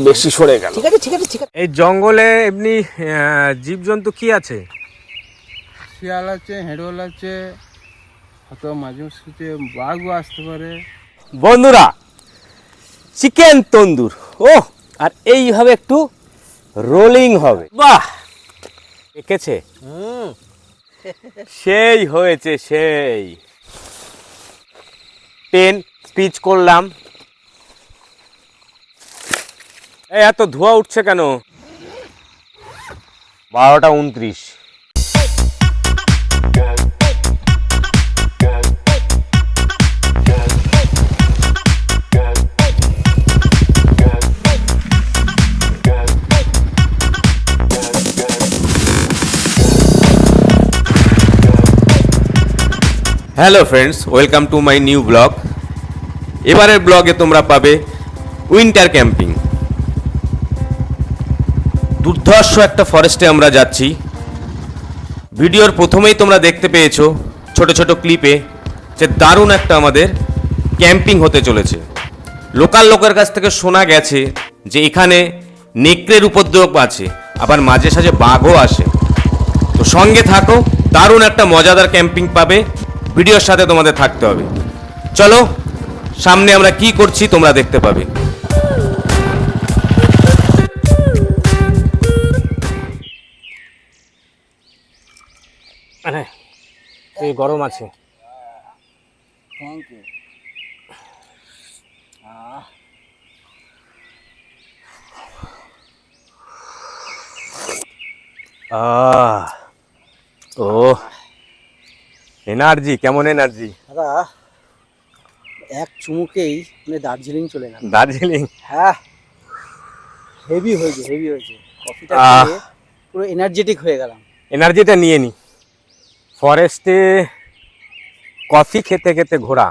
বেশি সরে গেল। ঠিক আছে। এই জঙ্গলে এমনি জীবজন্তু কি আছে? শিয়াল আছে, হেঁড়ল আছে, হয়তো মাঝে মাঝে বাঘও আসতে পারে। বন্ধুরা, চিকেন তন্দুর আর এইভাবে একটু রোলিং হবে। বাহ, এঁকেছে সেই হয়েছে, সেই পেন স্পিচ করলাম। এত ধোঁয়া উঠছে কেন? 12:29। Hello friends, welcome to my new blog. এবারের ব্লগে তোমরা পাবে উইন্টার ক্যাম্পিং। দুর্ধর্ষ একটা ফরেস্টে আমরা যাচ্ছি। ভিডিওর প্রথমেই তোমরা দেখতে পেয়েছো ছোট ছোট ক্লিপে যে দারুণ একটা আমাদের ক্যাম্পিং হতে চলেছে। লোকাল লোকের কাছ থেকে শোনা গেছে যে এখানে নেকড়ের উপদ্রব আছে, আবার মাঝে সাঝে বাঘও আসে। তো সঙ্গে থাকো, দারুণ একটা মজাদার ক্যাম্পিং পাবে। ভিডিওর সাথে তোমাদের থাকতে হবে। চলো, সামনে আমরা কি করছি তোমরা দেখতে পাবে। এই গরম আছে। Thank you. ও এনার্জি, কেমন এনার্জি? দাদা এক চুমুকেই মানে দার্জিলিং চলে গেল। দার্জিলিং? হ্যাঁ, হেভি হয়েছে কফিটা খেয়ে পুরো এনার্জেটিক হয়ে গেলাম। এনার্জিটা নিয়ে নি। ফরেস্টে কফি খেতে খেতে ঘোরা,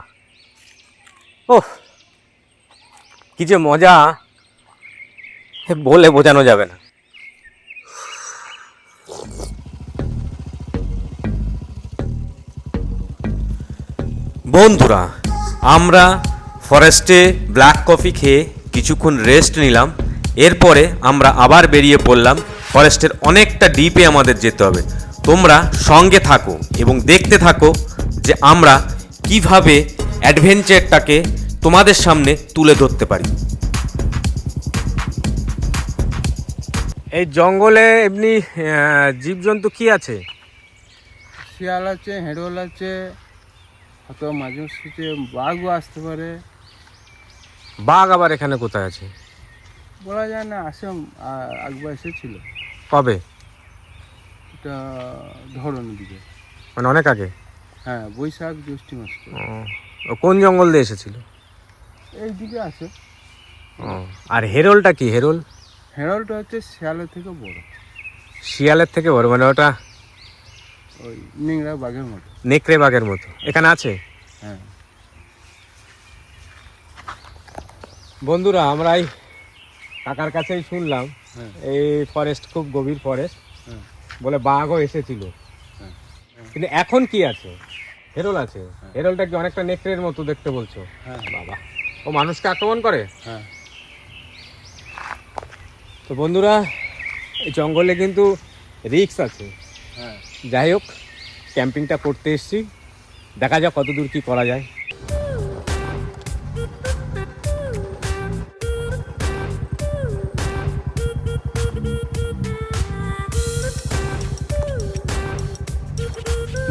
ওহ কি যে মজা, বলে বোঝানো যাবে না। বন্ধুরা, আমরা ফরেস্টে ব্ল্যাক কফি খেয়ে কিছুক্ষণ রেস্ট নিলাম। এরপরে আমরা আবার বেরিয়ে পড়লাম। ফরেস্টের অনেকটা ডিপে আমাদের যেতে হবে। তোমরা সঙ্গে থাকো এবং দেখতে থাকো যে আমরা কিভাবে অ্যাডভেঞ্চারটাকে তোমাদের সামনে তুলে ধরতে পারি। এই জঙ্গলে এমনি জীবজন্তু কি আছে? শিয়াল আছে, হেঁড়ল আছে, হয়তো মাঝে মাঝে বাঘও আসতে পারে। বাঘ আবার এখানে কোথায় আছে? বলা যায় না, একবার এসেছিল। কবে? এটা ধরনের দিকে, মানে অনেক আগে? হ্যাঁ, বৈশাখ জ্যৈষ্ঠ মাস। ও কোন জঙ্গল দিয়ে এসেছিল? এই দিকে আছে। আর হেরোলটা কি? হেঁড়লটা হচ্ছে শিয়ালের থেকে বড়। শিয়ালের থেকে বড়, মানে ওটা ওই নিংড়া বাঘের মতো, নেকড়ে বাঘের মতো এখানে আছে। হ্যাঁ। বন্ধুরা, আমরা এই কাকার কাছেই শুনলাম হ্যাঁ। এই ফরেস্ট খুব গভীর ফরেস্ট, হ্যাঁ। বলে বাঘও এসেছিল। হ্যাঁ। কিন্তু এখন কি আছে? হেরোল আছে। হেরোলটা কি অনেকটা নেকড়ের মতো দেখতে বলছো? হ্যাঁ। বাবা, ও মানুষকে আক্রমণ করে? হ্যাঁ। তো বন্ধুরা, এই জঙ্গলে কিন্তু রিস্ক আছে। হ্যাঁ। যাই হোক, ক্যাম্পিংটা করতে এসেছি, দেখা যাক কত দূর কি করা যায়।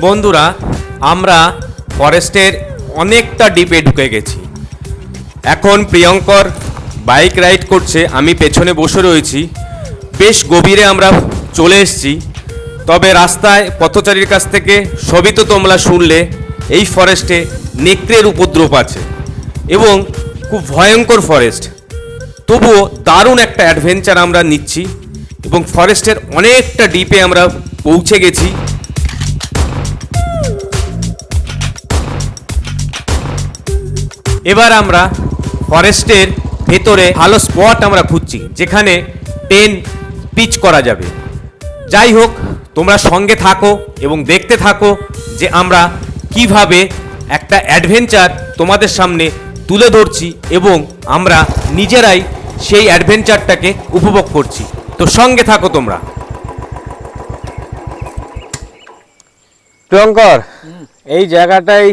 বন্ধুরা, আমরা ফরেস্টের অনেকটা ডিপে ঢুকে গেছি। এখন প্রিয়ঙ্কর বাইক রাইড করছে, আমি পেছনে বসে রয়েছি। বেশ গভীরে আমরা চলে এসেছি। তবে রাস্তায় পথচারীর কাছ থেকে সবই তো তোমরা শুনলে, এই ফরেস্টে নেকড়ের উপদ্রব আছে এবং খুব ভয়ঙ্কর ফরেস্ট। তবুও দারুণ একটা অ্যাডভেঞ্চার আমরা নিচ্ছি এবং ফরেস্টের অনেকটা ডিপে আমরা পৌঁছে গেছি। এবার আমরা ফরেস্টের ভেতরে ভালো স্পট আমরা খুঁজছি যেখানে টেন্ট পিচ করা যাবে। যাই হোক, তোমরা সঙ্গে থাকো এবং দেখতে থাকো যে আমরা কিভাবে একটা অ্যাডভেঞ্চার তোমাদের সামনে তুলে ধরছি এবং আমরা নিজেরাই সেই অ্যাডভেঞ্চারটাকে উপভোগ করছি। তো সঙ্গে থাকো তোমরা। প্রিয়ঙ্কর, এই জায়গাটাই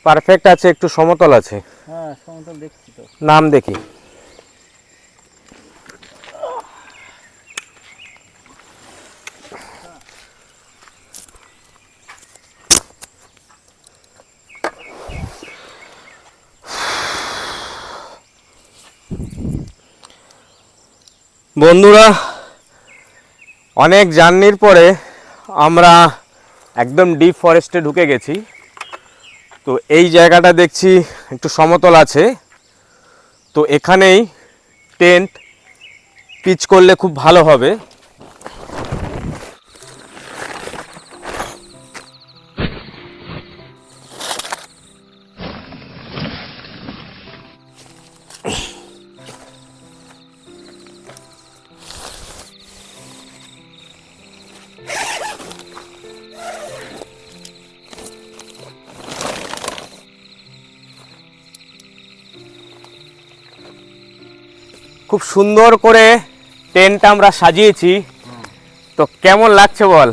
পারফেক্ট আছে, একটু সমতল আছে। হ্যাঁ সমতল দেখছি তো। নাম দেখি। বন্ধুরা, অনেক জার্নির পরে আমরা একদম ডিপ ফরেস্টে ঢুকে গেছি। তো এই জায়গাটা দেখছি একটু সমতল আছে, তো এখানেই টেন্ট পিচ করলে খুব ভালো হবে। খুব সুন্দর করে টেন্ট আমরা সাজিয়েছি। তো কেমন লাগছে বল?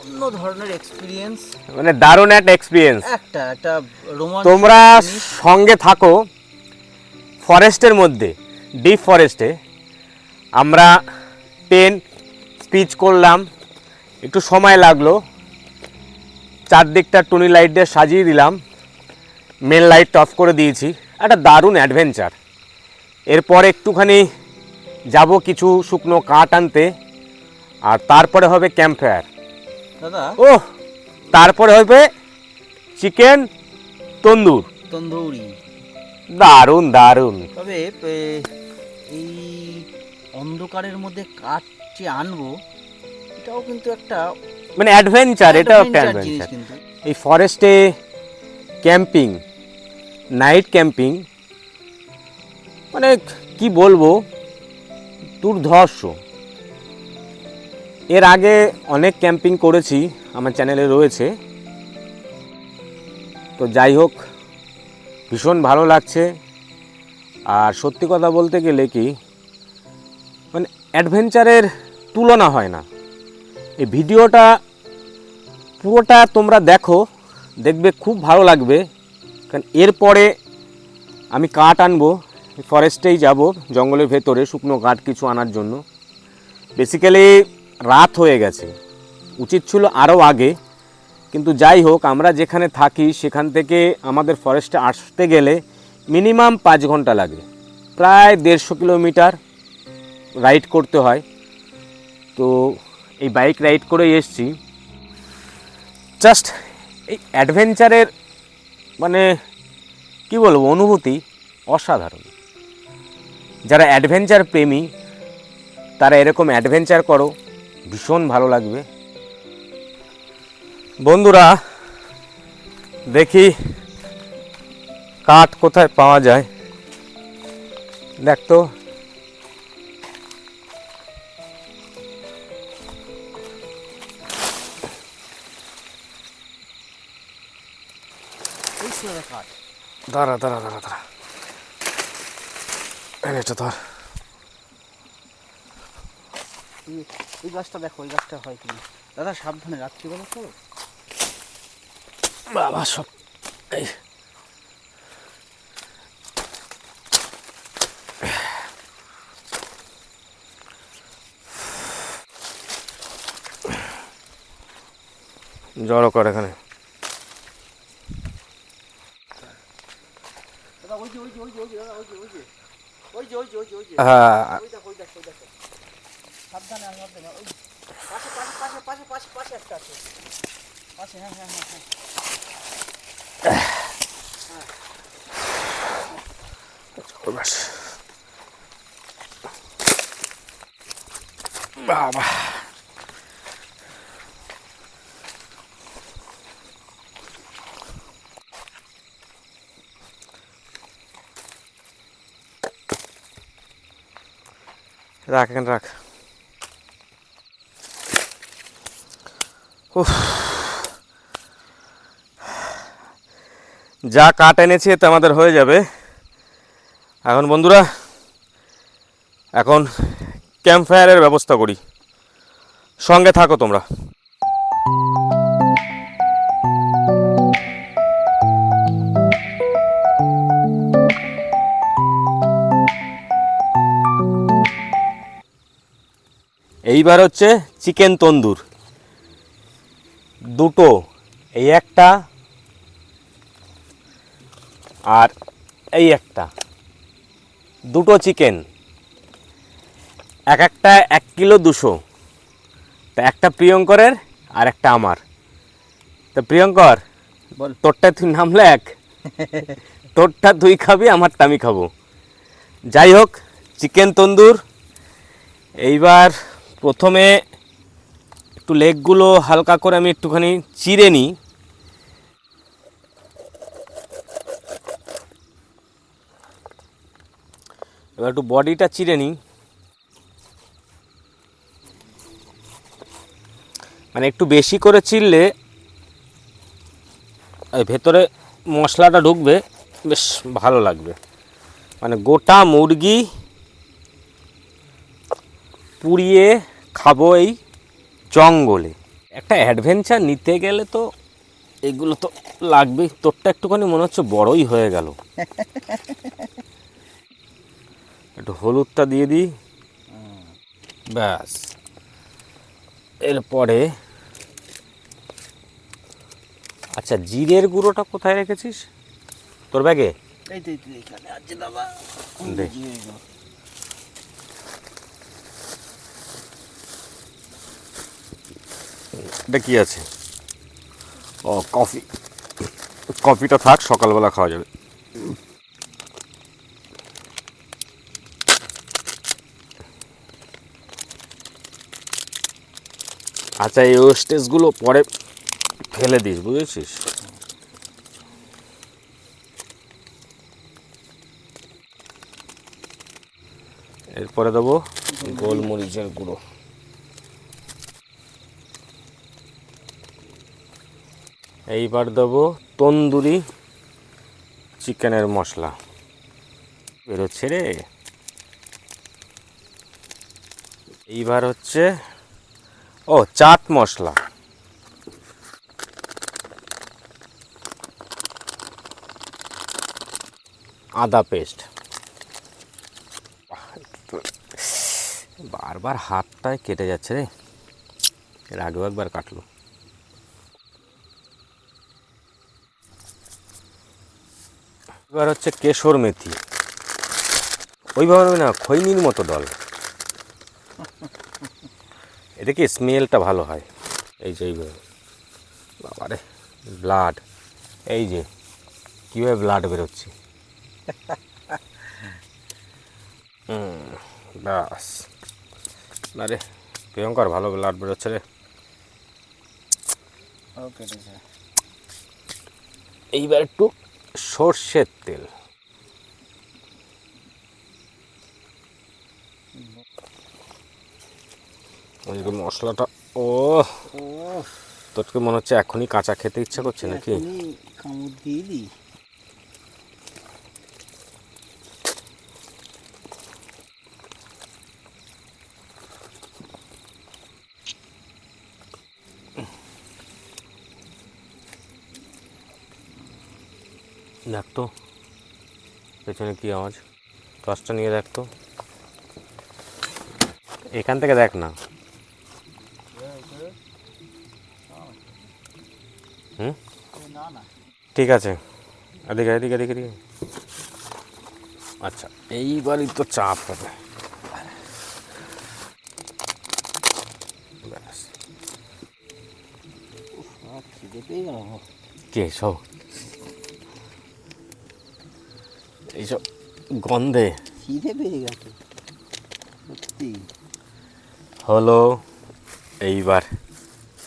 অন্য ধরনের এক্সপিরিয়েন্স, মানে দারুণ একটা এক্সপিরিয়েন্স। একটা রোমাঞ্চ। তোমরা সঙ্গে থাকো ফরেস্টের মধ্যে, ডিপ ফরেস্টে আমরা টেন্ট পিচ করলাম, একটু সময় লাগলো। চারদিকটা টুনি লাইট দিয়ে সাজিয়ে দিলাম, মেন লাইট অফ করে দিয়েছি। একটা দারুণ অ্যাডভেঞ্চার। এরপর একটুখানি যাব কিছু শুকনো কাঠ আনতে, আর তারপরে হবে ক্যাম্প ফায়ার। দাদা ও, তারপরে হবে চিকেন তন্দুর। তন্দুরি। দারুণ দারুণ। তবে এই অন্ধকারের মধ্যে কাঠ যে আনবো, এটাও কিন্তু একটা মানে অ্যাডভেঞ্চার, এটাও একটা adventure জিনিস অ্যাডভেঞ্চার। কিন্তু। এই ফরেস্টে ক্যাম্পিং, নাইট ক্যাম্পিং, মানে কি বলবো, দুর্ধর্ষ। এর আগে অনেক ক্যাম্পিং করেছি, আমার চ্যানেলে রয়েছে। তো যাই হোক, ভীষণ ভালো লাগছে। আর সত্যি কথা বলতে গেলে কি, মানে অ্যাডভেঞ্চারের তুলনা হয় না। এই ভিডিওটা পুরোটা তোমরা দেখো, দেখবে খুব ভালো লাগবে। কারণ এরপরে আমি কাঠ আনবো, ফরেস্টেই যাব, জঙ্গলের ভেতরে শুকনো কাঠ কিছু আনার জন্য। বেসিক্যালি রাত হয়ে গেছে, উচিত ছিল আরও আগে, কিন্তু যাই হোক, আমরা যেখানে থাকি সেখান থেকে আমাদের ফরেস্টে আসতে গেলে মিনিমাম 5 ঘন্টা লাগে, প্রায় 150 কিলোমিটার রাইড করতে হয়। তো এই বাইক রাইড করেই এসছি। জাস্ট এই অ্যাডভেঞ্চারের মানে কি বলবো, অনুভূতি অসাধারণ। যারা অ্যাডভেঞ্চার প্রেমী তারা এরকম অ্যাডভেঞ্চার করো, ভীষণ ভালো লাগবে। বন্ধুরা, দেখি কাঠ কোথায় পাওয়া যায়। দেখ তো, কাঠ দাঁড়া দাঁড়া দাঁড়া দাঁড়া, এটা ধর। ওই গাছটা দেখো, ওই গাছটা হয় কিনা। দাদা সাবধানে, রাত্রিবেলা তো। বাবা সব এই জড়ো কর এখানে। দাদা ওই যে ওই যে ওই যে ওই যে ওই যে ওই যে ওই যে ওই যে ওই যে ওই যে হ্যাঁ, ওই দেখো ওই দেখো ওই দেখো। সাবধানে, সাবধানে। ওই পাশে পাশে পাশে পাশে পাশে পাশে একটা আছে, পাশে। হ্যাঁ হ্যাঁ হ্যাঁ হ্যাঁ। বাবা রাখ, এখানে রাখ। উফ, যা কাঠ এনেছি এতে আমাদের হয়ে যাবে। এখন বন্ধুরা এখন ক্যাম্প ফায়ারের ব্যবস্থা করি, সঙ্গে থাকো তোমরা। এইবার হচ্ছে চিকেন তন্দুর, দুটো, এই একটা আর এই একটা, দুটো চিকেন, এক একটা 1 কিলো 200। তা একটা প্রিয়ঙ্করের আর একটা আমার। তা প্রিয়ঙ্কর বল। তোরটা তুই নামলে এক, তোরটা তুই খাবি, আমারটা আমি খাবো। যাই হোক, চিকেন তন্দুর। এইবার প্রথমে একটু লেগগুলো হালকা করে আমি একটুখানি চিড়ে নিই। এবার একটু বডিটা চিড়ে নিই, মানে একটু বেশি করে চিড়লে ভেতরে মশলাটা ঢুকবে, বেশ ভালো লাগবে। মানে গোটা মুরগি পুড়িয়ে খাবো এই জঙ্গলে। একটা অ্যাডভেঞ্চার নিতে গেলে তো এগুলো তো লাগবেই। তোরটা একটুখানি মনে হচ্ছে বড়ই হয়ে গেল। একটু হলুদটা দিয়ে দিই, ব্যাস। এরপরে আচ্ছা, জিরের গুঁড়োটা কোথায় রেখেছিস তোর ব্যাগে? এই তো এখানে আছে দাদা। দে। এটা কি আছে? ও কফি, কফিটা থাক, সকালবেলা খাওয়া যাবে। আচ্ছা, এই ওয়েস্টেজগুলো পরে ফেলে দিস, বুঝেছিস? এরপরে দেবো গোলমরিচের গুঁড়ো। এইবার দেবো তন্দুরি চিকেনের মশলা। বেরোচ্ছে রে। এইবার হচ্ছে চাট মশলা, আদা পেস্ট। বারবার হাতটায় কেটে যাচ্ছে রে, এর আগেও একবার কাটলো। এবার হচ্ছে কেশর মেথি, ওইভাবে না, খৈনির মতো দল। এতে কি স্মেলটা ভালো হয়। এই যে এইভাবে, বাবারে ব্লাড, এই যে কীভাবে ব্লাড বেরোচ্ছে। ব্যাস, না রে প্রিয়ঙ্কর, ভালো ব্লাড বেরোচ্ছে রে। Okay sir. এইবার একটু সর্ষের তেল, ওইদিকে মশলাটা। ও ও, তোরকে মনে হচ্ছে এখনই কাঁচা খেতে ইচ্ছা করছে নাকি? এখনই কামড় দিয়ে দিই। দেখ তো পেছনে কি আওয়াজ, টর্চটা নিয়ে দেখ তো, এখান থেকে দেখ না। হুম, না না, ঠিক আছে, এদিকে এদিকে এদিকে এদিকে। আচ্ছা, এইবারই তো চাপ হবে। ব্যাস, খিদে পেয়ে গেল। কে সব এইসব গন্ধে খিদে পেয়ে গেছে সত্যি। হলো। এইবার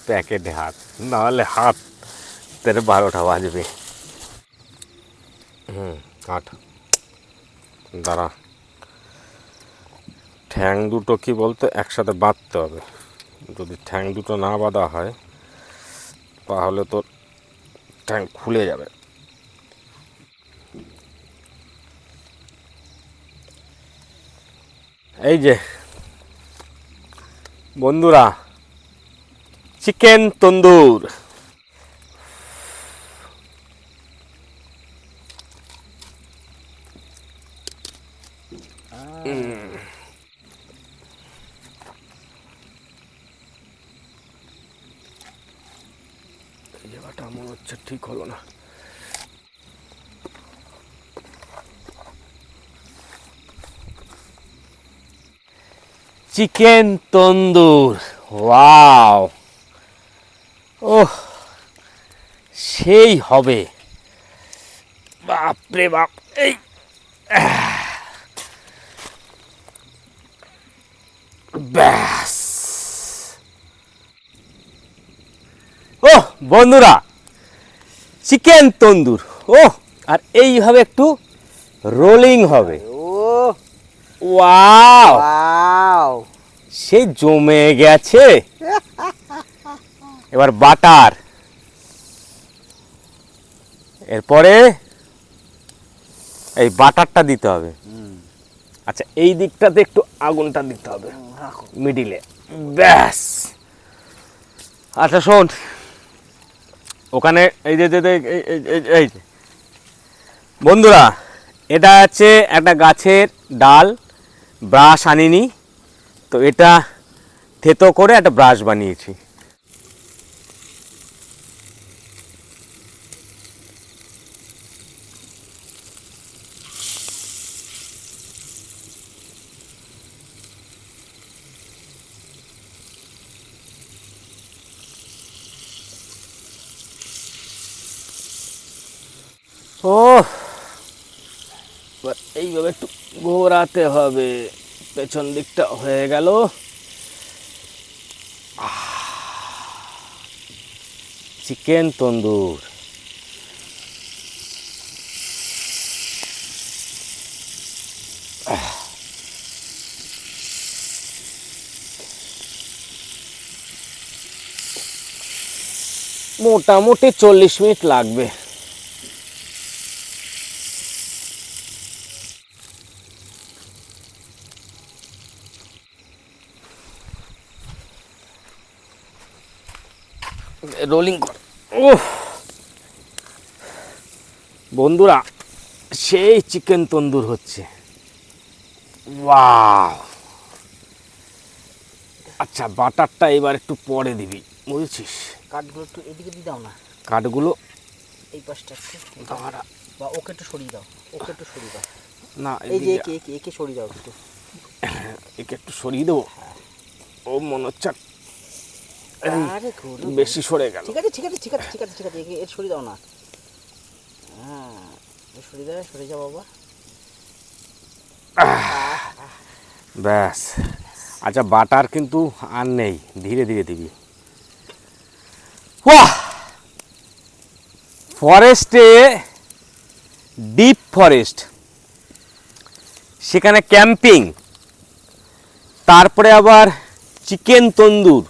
প্যাকেটে হাত, নাহলে হাত তেরে 12টা বাজবে। কাট, দাঁড়া। ঠ্যাং দুটো কি বলতো একসাথে বাঁধতে হবে। যদি ঠ্যাং দুটো না বাঁধা হয় তাহলে তোর ঠ্যাং খুলে যাবে। এই যে বন্ধুরা, চিকেন তন্দুর। এই জায়গাটা মনে হচ্ছে ঠিক হলো না। চিকেন তন্দুর, ওয়াও, ওহ সেই হবে, বাপরে বাপ। এই ব্যাস, ও বন্ধুরা, চিকেন তন্দুর, ও আর এইভাবে একটু রোলিং হবে, ও ওয়াও, ওয়াও, সেই জমে গেছে। এবার বাটার, এরপরে এই বাটারটা দিতে হবে। আচ্ছা, এই দিকটাতে একটু আগুনটা দিতে হবে মিডিলে, ব্যাস। আচ্ছা শোন, ওখানে এই যে এই যে বন্ধুরা, এটা হচ্ছে একটা গাছের ডাল, ব্রাশ আনিনি তো, এটা থেতো করে একটা ব্রাশ বানিয়েছি। ও এইভাবে একটু ঘোরাতে হবে, পেছন দিকটা হয়ে গেল। চিকেন তন্দুর, মোটামুটি 40 মিনিট লাগবে। রোলিং কর। ওহ বন্ধুরা, সেই চিকেন তন্দুর হচ্ছে, ওয়াও। আচ্ছা, বাটারটা এবার একটু পরে দিবি, বুঝেছিস? কাঠগুলো একটু এদিকে দিয়ে দাও না, কাঠগুলো এই পাশটা একটু দাঁড়া, বা ওকে একটু সরিয়ে দাও, ওকে একটু সরিয়ে দাও। না এই যে এদিকে, একে একে সরিয়ে দাও একটু। একে একটু সরিয়ে দেবো। ও মনে হচ্ছে আরে ঘুরো, বেশি সরে গেল। ঠিক আছে ঠিক আছে ঠিক আছে ঠিক আছে ঠিক আছে, এর সরিয়ে দাও না। হ্যাঁ, সরিয়ে দাও, সরিয়ে যাও বাবা। ব্যাস। আচ্ছা, বাটার কিন্তু আর নেই, ধীরে ধীরে দিবি। বাহ, ফরেস্টে, ডিপ ফরেস্ট, সেখানে ক্যাম্পিং, তারপরে আবার চিকেন তন্দুর,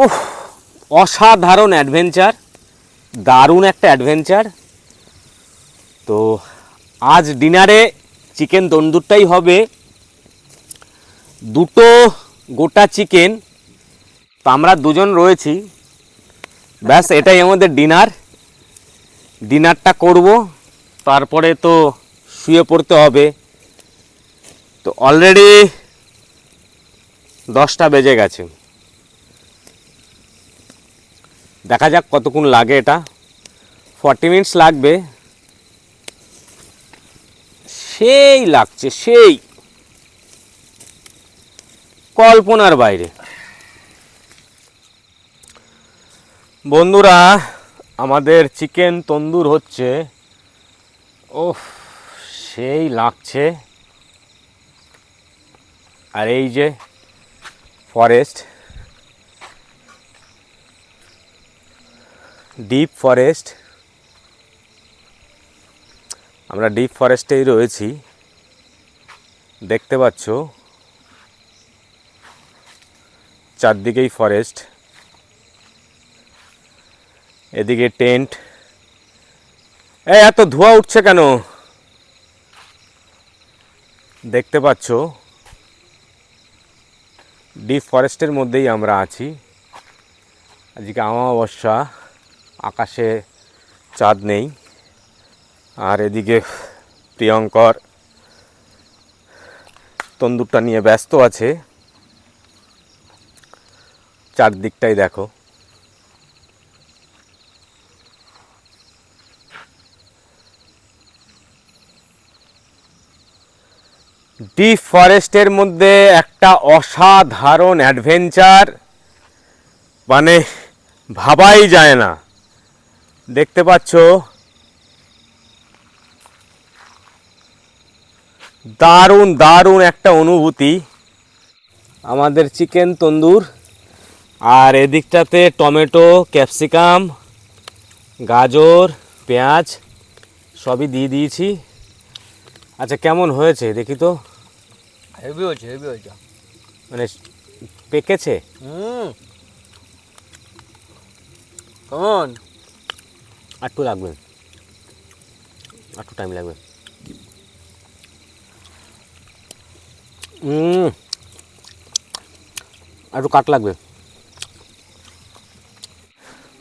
উফ, অসাধারণ অ্যাডভেঞ্চার, দারুণ একটা অ্যাডভেঞ্চার। তো আজ ডিনারে চিকেন তন্দুরটাই হবে, দুটো গোটা চিকেন, তো আমরা দুজন রয়েছি, ব্যাস এটাই আমাদের ডিনার। ডিনারটা করব, তারপরে তো শুয়ে পড়তে হবে। তো অলরেডি 10টা বেজে গেছে, দেখা যাক কতক্ষণ লাগে। এটা 40 মিনিটস লাগবে। সেই লাগছে, সেই কল্পনার বাইরে। বন্ধুরা, আমাদের চিকেন তন্দুর হচ্ছে, ওহ সেই লাগছে। আর এই যে ফরেস্ট, ডিপ ফরেস্ট, আমরা ডিপ ফরেস্টেই রয়েছি, দেখতে পাচ্ছ চারদিকেই ফরেস্ট, এদিকে টেন্ট। এত ধোঁয়া উঠছে কেন? দেখতে পাচ্ছ ডিপ ফরেস্টের মধ্যেই আমরা আছি। আজকে অমাবস্যা, আকাশে চাঁদ নেই। আর এদিকে প্রিয়ঙ্কর তন্দুরটা নিয়ে ব্যস্ত আছে। চারদিকটাই দেখো। ডিপ ফরেস্টের মধ্যে একটা অসাধারণ অ্যাডভেঞ্চার, মানে ভাবাই যায় না। দেখতে পাচ্ছ দারুণ দারুণ একটা অনুভূতি। আমাদের চিকেন তন্দুর, আর এদিকটাতে টমেটো, ক্যাপসিকাম, গাজর, পেঁয়াজ সবই দিয়ে দিয়েছি। আচ্ছা, কেমন হয়েছে দেখি তো। হেভি হয়েছে, হেভি হয়েছে। মানে পেকেছে? কেমন? একটু লাগবে, একটু টাইম লাগবে। একটু কাট লাগবে।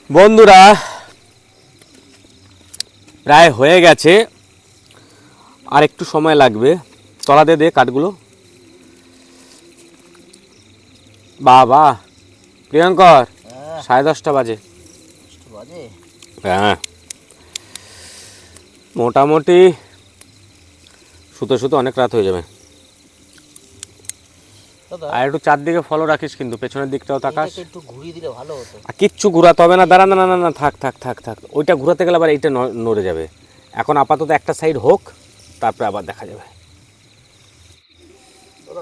বন্ধুরা, প্রায় হয়ে গেছে, আর একটু সময় লাগবে। তলা দে কাঠগুলো। বাবা প্রিয়ঙ্কর, 10:30 বাজে। হ্যাঁ, মোটামুটি শুতে শুতে অনেক রাত হয়ে যাবে। আর একটু চারদিকে ফলো রাখিস, কিন্তু পেছনের দিকটাও তাকাস। একটু ঘুরিয়ে দিলে ভালো হতো। আর কিচ্ছু ঘোরাতে হবে না। দাঁড়া, না না না, থাক থাক থাক থাক। ওইটা ঘোরাতে গেলে আবার এইটা নড়ে যাবে। এখন আপাতত একটা সাইড হোক, তারপরে আবার দেখা যাবে।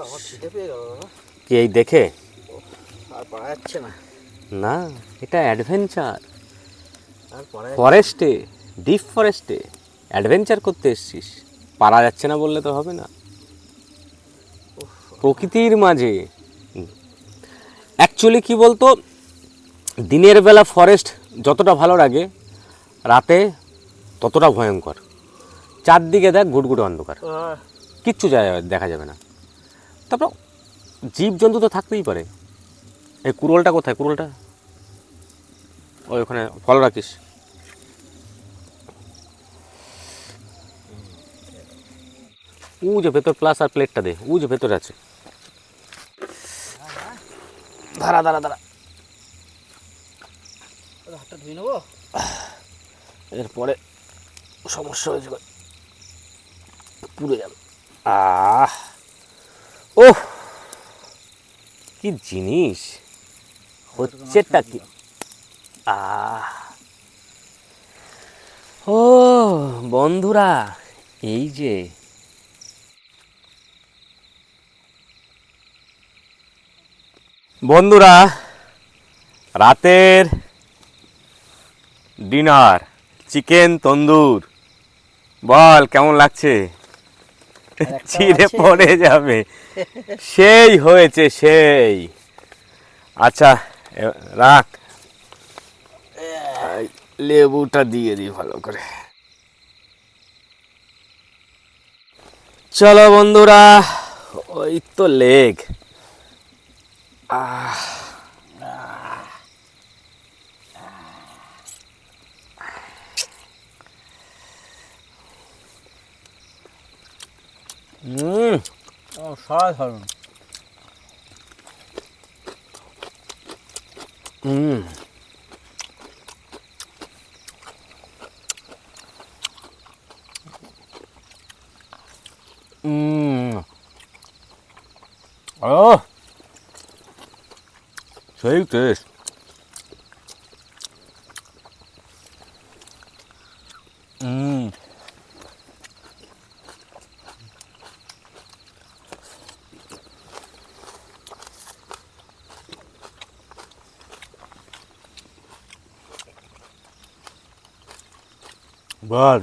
আমার খিদে পেয়ে গেল দাদা। কি এই দেখে? আর পারা যাচ্ছে না। না, এটা অ্যাডভেঞ্চার। আর পারা ফরেস্টে, ডিপ ফরেস্টে অ্যাডভেঞ্চার করতে এসছিস, পারা যাচ্ছে না বললে তো হবে না। প্রকৃতির মাঝে অ্যাকচুয়ালি কি বলতো, দিনের বেলা ফরেস্ট যতটা ভালো লাগে, রাতে ততটা ভয়ঙ্কর। চারদিকে দেখ ঘুটঘুটে অন্ধকার, কিচ্ছু দেখা যাবে না। তারপর জীবজন্তু তো থাকতেই পারে। এই কুড়োলটা কোথায়? কুড়োলটা ওই ওখানে ফলো রাখিস। ও যে ভেতর প্লাস আর প্লেটটা দে, ও যে ভেতরে আছে। দাঁড়া দাঁড়া দাঁড়া, হাতটা ধুয়ে নেবো। এরপরে সমস্যা হয়ে যাবে, পুড়ে যাবে। ও কি জিনিস হচ্ছেটা কি! ও বন্ধুরা, এই যে বন্ধুরা, রাতের ডিনার চিকেন তন্দুর। বল কেমন লাগছে? চিড়ে পড়ে যাবে, সেই হয়েছে সেই। আচ্ছা রাখ, লেবুটা দিয়ে দিই ভালো করে। চলো বন্ধুরা, ওই তো লেগ। অসাধারণ। সেই টেস্ট। বল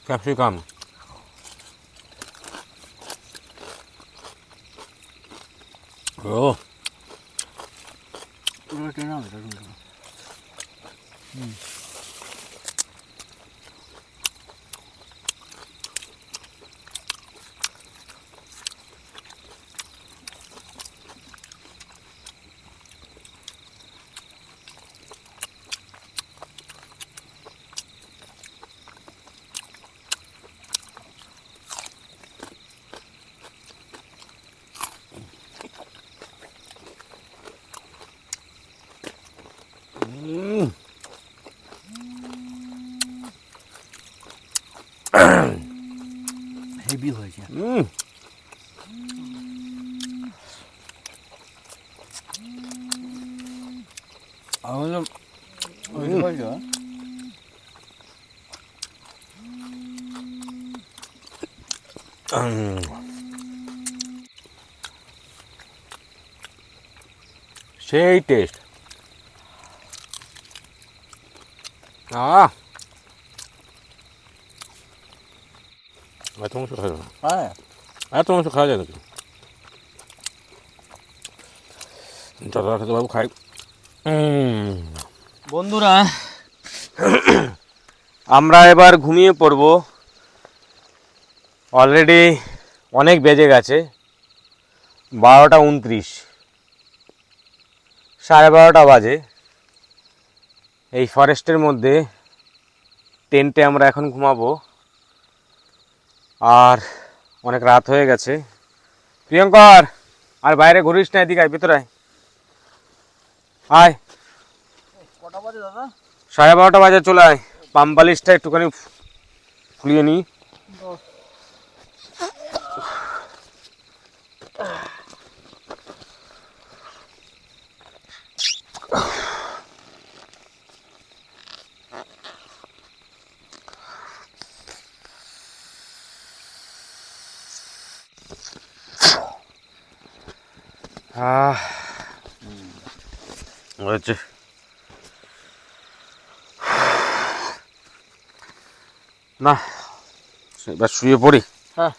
ক্যাপসিকাম, ও হেভি হয়েছে। আমাদের সেই টেস্ট। এত মাংস খাওয়া যায় না, হ্যাঁ, এত মাংস খাওয়া যায় নাকি? দাদা খেতে বাবু খাই। বন্ধুরা, আমরা এবার ঘুমিয়ে পড়ব। অলরেডি অনেক বেজে গেছে, 12:29, 12:30 বাজে। এই ফরেস্টের মধ্যে টেন্টে আমরা এখন ঘুমাবো, আর অনেক রাত হয়ে গেছে। প্রিয়ঙ্কর, আর বাইরে ঘুরিস না, এদিকে আয়, ভিতরে আয়। আয়, কটা বাজে দাদা? 12:30 বাজে, চলে আয়। পাম বালিশটা একটুখানি ফুলিয়ে নিই। হয়েছে। না, এবার শুয়ে পড়ি। হ্যাঁ।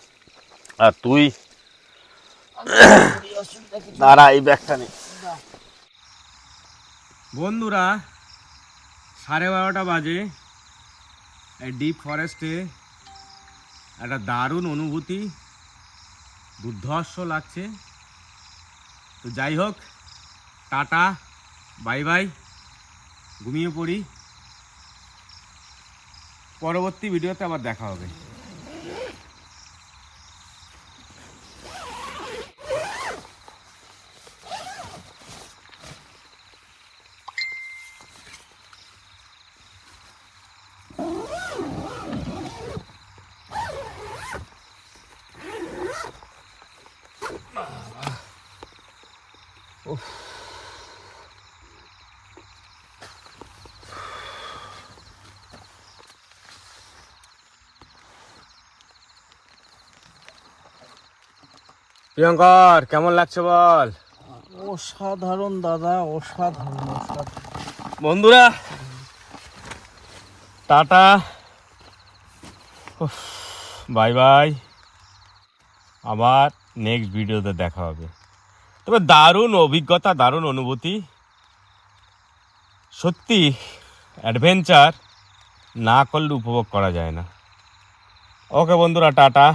আর তুই দাঁড়া, এই ব্যাগটা নে। বন্ধুরা, 12:30 বাজে। এই ডিপ ফরেস্টে একটা দারুণ অনুভূতি, দুর্ধর্ষ লাগছে। তো যাই হোক, টাটা, বাই বাই, ঘুমিয়ে পড়ি। পরবর্তী ভিডিওতে আবার দেখা হবে। প্রিয়ঙ্কর, কেমন লাগছে বল? অসাধারণ দাদা, অসাধারণ। বন্ধুরা, টাটা, বাই বাই, আবার নেক্সট ভিডিওতে দেখা হবে। তবে দারুণ অভিজ্ঞতা, দারুণ অনুভূতি, সত্যি অ্যাডভেঞ্চার না করলে উপভোগ করা যায় না। ওকে বন্ধুরা, টাটা।